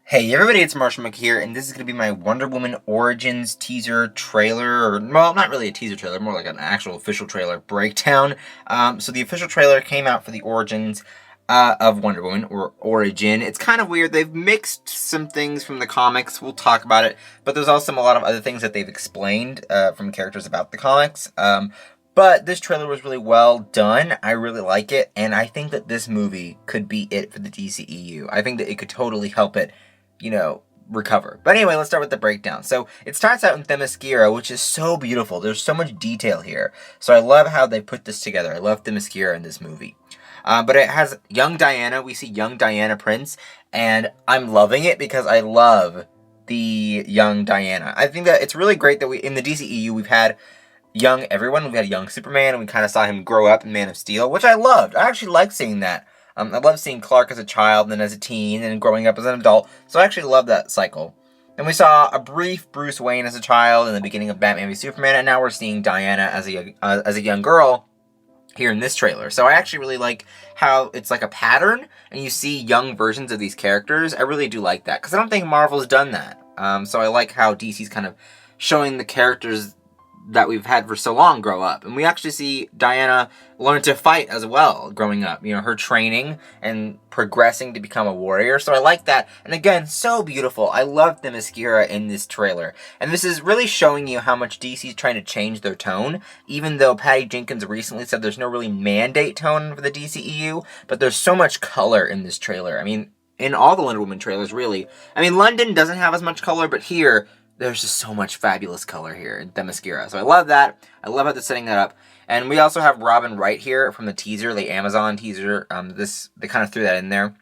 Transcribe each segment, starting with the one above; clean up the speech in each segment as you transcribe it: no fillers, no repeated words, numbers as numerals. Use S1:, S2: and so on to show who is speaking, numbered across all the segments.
S1: Hey everybody, it's Marshall Monkey here, and this is going to be my Wonder Woman Origins teaser trailer, or, well, not really a teaser trailer, more like an actual official trailer breakdown. So the official trailer came out for the Origins of Wonder Woman, or Origin. It's kind of weird. They've mixed some things from the comics, we'll talk about it, but there's also a lot of other things that they've explained from characters about the comics. But this trailer was really well done. I really like it, and I think that this movie could be it for the DCEU. I think that it could totally help it recover. But anyway, let's start with the breakdown. So it starts out in Themyscira, which is so beautiful. There's so much detail here. So I love how they put this together. I love Themyscira in this movie. But it has young Diana. We see young Diana Prince, and I'm loving it because I love the young Diana. I think that it's really great that in the DCEU, we've had young everyone. We've had young Superman, and we kind of saw him grow up in Man of Steel, which I loved. I actually liked seeing that. I love seeing Clark as a child, and then as a teen, and growing up as an adult. So I actually love that cycle. And we saw a brief Bruce Wayne as a child in the beginning of Batman v Superman, and now we're seeing Diana as a young girl here in this trailer. So I actually really like how it's like a pattern, and you see young versions of these characters. I really do like that, because I don't think Marvel's done that. So I like how DC's kind of showing the characters that we've had for so long grow up. And we actually see Diana learn to fight as well growing up. Her training and progressing to become a warrior. So I like that. And again, so beautiful. I love Themyscira in this trailer. And this is really showing you how much DC's trying to change their tone. Even though Patty Jenkins recently said there's no really mandate tone for the DCEU. But there's so much color in this trailer. I mean, in all the Wonder Woman trailers, really. I mean, London doesn't have as much color, but here there's just so much fabulous color here in Themyscira. So I love that. I love how they're setting that up. And we also have Robin Wright here from the teaser, the Amazon teaser. They kind of threw that in there.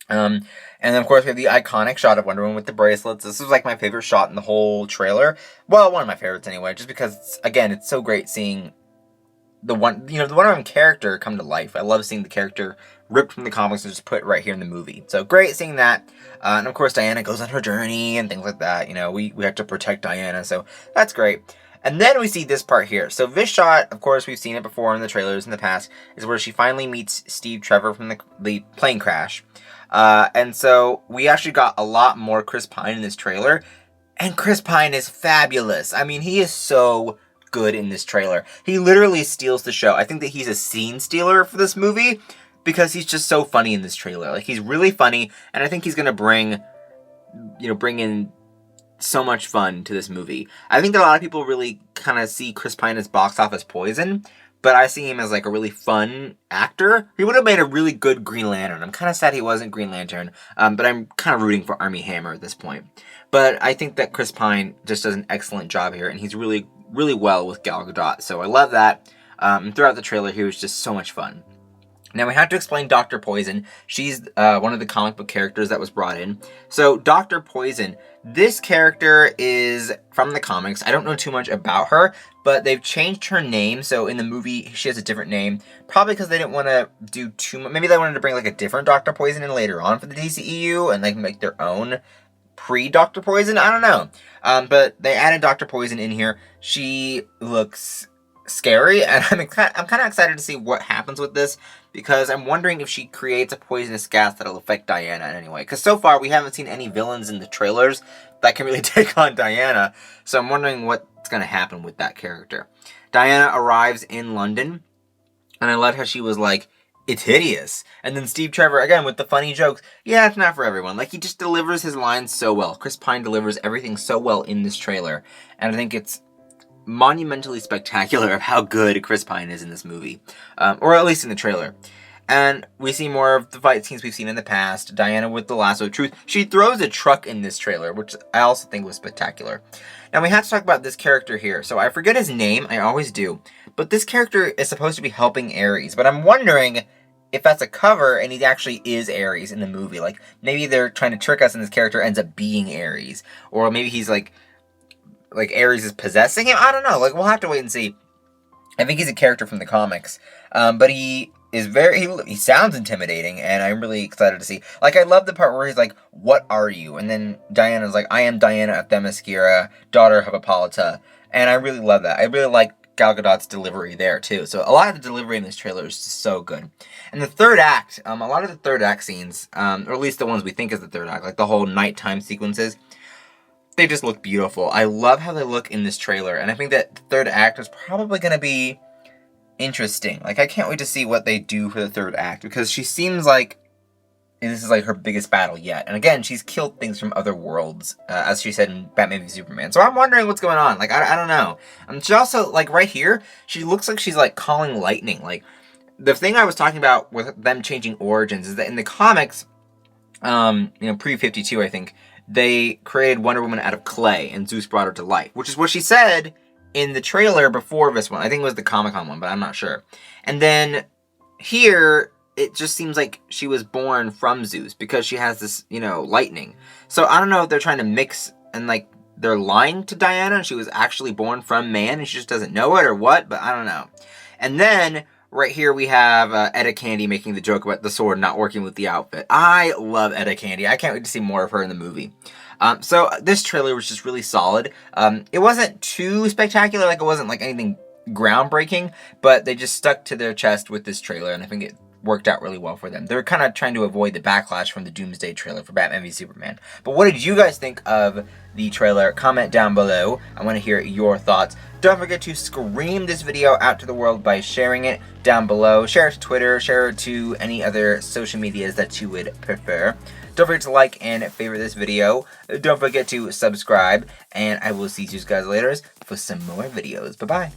S1: And then, of course, we have the iconic shot of Wonder Woman with the bracelets. This was like my favorite shot in the whole trailer. Well, one of my favorites anyway, just because, again, it's so great seeing the Wonder Woman character come to life. I love seeing the character ripped from the comics and just put right here in the movie. So great seeing that. And of course, Diana goes on her journey and things like that. We have to protect Diana, so that's great. And then we see this part here. So this shot, of course, we've seen it before in the trailers in the past, is where she finally meets Steve Trevor from the plane crash. And so we actually got a lot more Chris Pine in this trailer. And Chris Pine is fabulous. I mean, he is so good in this trailer. He literally steals the show. I think that he's a scene stealer for this movie because he's just so funny in this trailer. Like, he's really funny, and I think he's gonna bring in so much fun to this movie. I think that a lot of people really kind of see Chris Pine as box office poison, but I see him as like a really fun actor. He would have made a really good Green Lantern. I'm kind of sad he wasn't Green Lantern, but I'm kind of rooting for Armie Hammer at this point. But I think that Chris Pine just does an excellent job here, and he's really, really well with Gal Gadot. So I love that. Throughout the trailer, he was just so much fun. Now, we have to explain Dr. Poison. She's one of the comic book characters that was brought in. So, Dr. Poison, this character is from the comics. I don't know too much about her, but they've changed her name. So, in the movie, she has a different name. Probably because they didn't want to do too much. Maybe they wanted to bring, like, a different Dr. Poison in later on for the DCEU and, like, make their own pre-Dr. Poison. I don't know. But they added Dr. Poison in here. She looks scary, and I'm kind of excited to see what happens with this, because I'm wondering if she creates a poisonous gas that'll affect Diana in any way. Because so far, we haven't seen any villains in the trailers that can really take on Diana, so I'm wondering what's going to happen with that character. Diana arrives in London, and I loved how she was like, "It's hideous." And then Steve Trevor, again, with the funny jokes. Yeah, it's not for everyone. Like, he just delivers his lines so well. Chris Pine delivers everything so well in this trailer, and I think it's monumentally spectacular of how good Chris Pine is in this movie, or at least in the trailer. And we see more of the fight scenes we've seen in the past. Diana with the lasso of truth. She throws a truck in this trailer, which I also think was spectacular. Now, we have to talk about this character here. So I forget his name, I always do, but this character is supposed to be helping Ares, but I'm wondering if that's a cover and he actually is Ares in the movie. Like, maybe they're trying to trick us and this character ends up being Ares, or maybe he's like Ares is possessing him. I don't know. Like, we'll have to wait and see. I think he's a character from the comics, but he is he sounds intimidating, and I'm really excited to see. Like, I love the part where he's like, "What are you?" And then Diana's like, "I am Diana of Themyscira, daughter of Hippolyta." And I really love that. I really like Gal Gadot's delivery there too. So a lot of the delivery in this trailer is just so good. And the third act, a lot of the third act scenes, or at least the ones we think is the third act, like the whole nighttime sequences, they just look beautiful. I love how they look in this trailer, and I think that the third act is probably going to be interesting. Like, I can't wait to see what they do for the third act, because she seems like this is like her biggest battle yet. And again, she's killed things from other worlds, as she said in Batman v Superman. So I'm wondering what's going on. Like, I don't know. She also, like, right here, she looks like she's, like, calling lightning. Like, the thing I was talking about with them changing origins is that in the comics, pre-52, I think, they created Wonder Woman out of clay, and Zeus brought her to life, which is what she said in the trailer before this one. I think it was the Comic-Con one, but I'm not sure. And then here, it just seems like she was born from Zeus because she has this, lightning. So I don't know if they're trying to mix and, like, they're lying to Diana and she was actually born from man and she just doesn't know it or what, but I don't know. And then right here we have Etta Candy making the joke about the sword not working with the outfit. I love Etta Candy. I can't wait to see more of her in the movie. So this trailer was just really solid. It wasn't too spectacular, like it wasn't like anything groundbreaking, but they just stuck to their chest with this trailer, and I think it worked out really well for them. They're kind of trying to avoid the backlash from the Doomsday trailer for Batman v Superman. But what did you guys think of the trailer? Comment down below. I want to hear your thoughts. Don't forget to scream this video out to the world by sharing it down below. Share it to Twitter, share it to any other social medias that you would prefer. Don't forget to like and favorite this video. Don't forget to subscribe, and I will see you guys later for some more videos. Bye-bye.